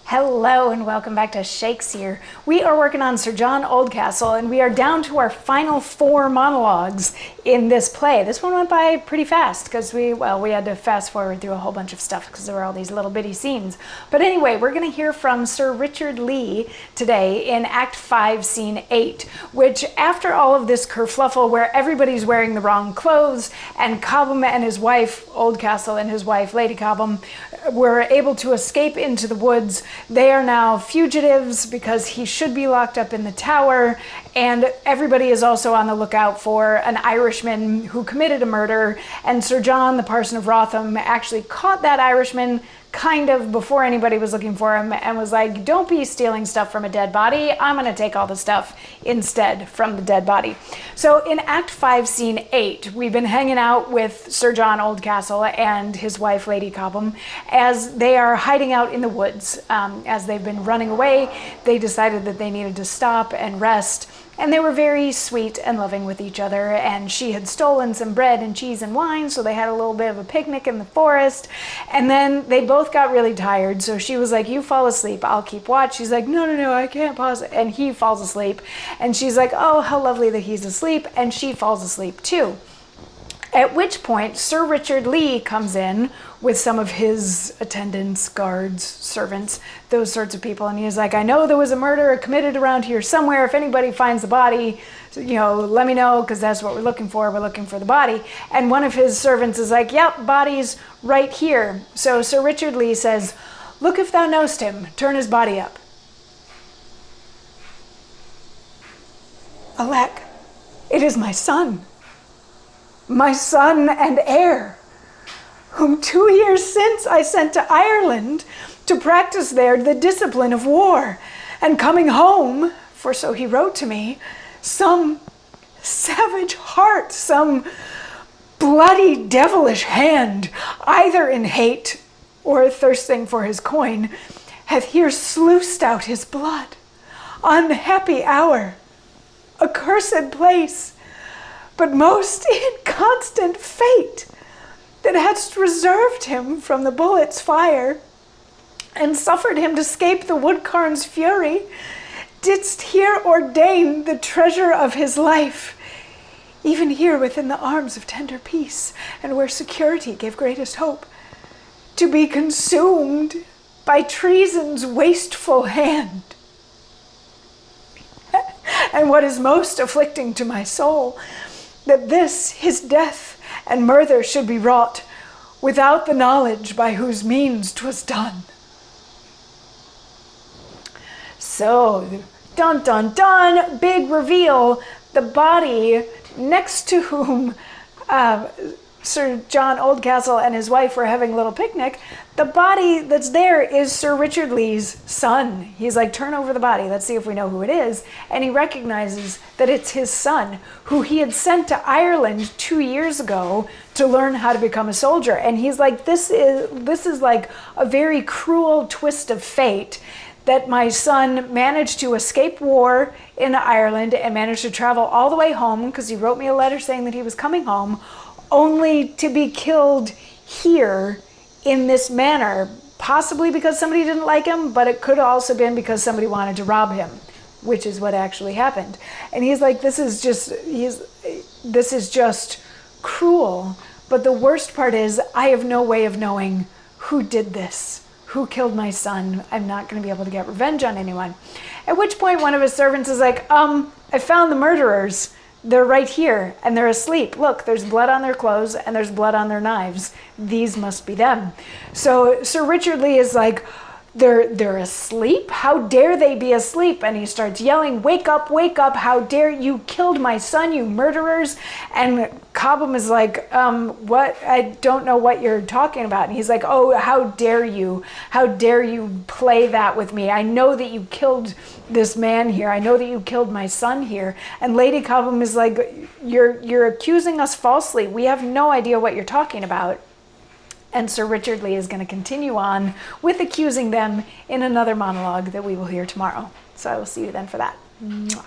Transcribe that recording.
Hello and welcome back to Shakesyear. We are working on Sir John Oldcastle and we are down to our final 4 monologues in this play. This one went by pretty fast because we had to fast forward through a whole bunch of stuff because there were all these little bitty scenes. But anyway, we're going to hear from Sir Richard Lee today in Act 5, Scene 8, which after all of this kerfluffle where everybody's wearing the wrong clothes and Cobham and his wife, Oldcastle and his wife, Lady Cobham, were able to escape into the woods. They are now fugitives because he should be locked up in the tower, and everybody is also on the lookout for an Irishman who committed a murder, and Sir John, the Parson of Wrotham, actually caught that Irishman kind of before anybody was looking for him and was like, don't be stealing stuff from a dead body. I'm going to take all the stuff instead from the dead body. So in Act 5, Scene 8, we've been hanging out with Sir John Oldcastle and his wife, Lady Cobham, as they are hiding out in the woods. As they've been running away, they decided that they needed to stop and rest. And they were very sweet and loving with each other, and she had stolen some bread and cheese and wine, so they had a little bit of a picnic in the forest. And then they both got really tired, so she was like, you fall asleep, I'll keep watch. She's like, no, I can't pause. And he falls asleep, and she's like, oh, how lovely that he's asleep, and she falls asleep too. At which point, Sir Richard Lee comes in with some of his attendants, guards, servants, those sorts of people. And he's like, I know there was a murder committed around here somewhere. If anybody finds the body, let me know, because that's what we're looking for. We're looking for the body. And one of his servants is like, yep, body's right here. So Sir Richard Lee says, look if thou knowst him, turn his body up. Alack, it is my son and heir, whom 2 years since I sent to Ireland to practice there the discipline of war, and coming home, for so he wrote to me, some savage heart, some bloody devilish hand, either in hate or thirsting for his coin, hath here sluiced out his blood. Unhappy hour, accursed place, but most inconstant fate, that hadst reserved him from the bullet's fire, and suffered him to scape the woodcarn's fury, didst here ordain the treasure of his life, even here within the arms of tender peace, and where security gave greatest hope, to be consumed by treason's wasteful hand. And what is most afflicting to my soul, that this his death and murder should be wrought without the knowledge by whose means 'twas done. So, dun dun dun, big reveal, the body next to whom Sir John Oldcastle and his wife were having a little picnic, the body that's there is Sir Richard Lee's son. He's like, turn over the body, let's see if we know who it is. And he recognizes that it's his son, who he had sent to Ireland 2 years ago to learn how to become a soldier. And he's like, this is like a very cruel twist of fate, that my son managed to escape war in Ireland and managed to travel all the way home, because he wrote me a letter saying that he was coming home, only to be killed here in this manner, possibly because somebody didn't like him, but it could also been because somebody wanted to rob him, which is what actually happened. And he's like, this is just cruel. But the worst part is, I have no way of knowing who did this, who killed my son. I'm not going to be able to get revenge on anyone. At which point one of his servants is like, I found the murderers. They're right here, and they're asleep. Look, there's blood on their clothes, and there's blood on their knives. These must be them. So Sir Richard Lee is like, they're asleep? How dare they be asleep? And he starts yelling, wake up, how dare you, killed my son, you murderers. And Cobham is like, what? I don't know what you're talking about. And he's like, oh, how dare you play that with me? I know that you killed this man here. I know that you killed my son here. And Lady Cobham is like, you're accusing us falsely. We have no idea what you're talking about. And Sir Richard Lee is going to continue on with accusing them in another monologue that we will hear tomorrow. So I will see you then for that. Mwah.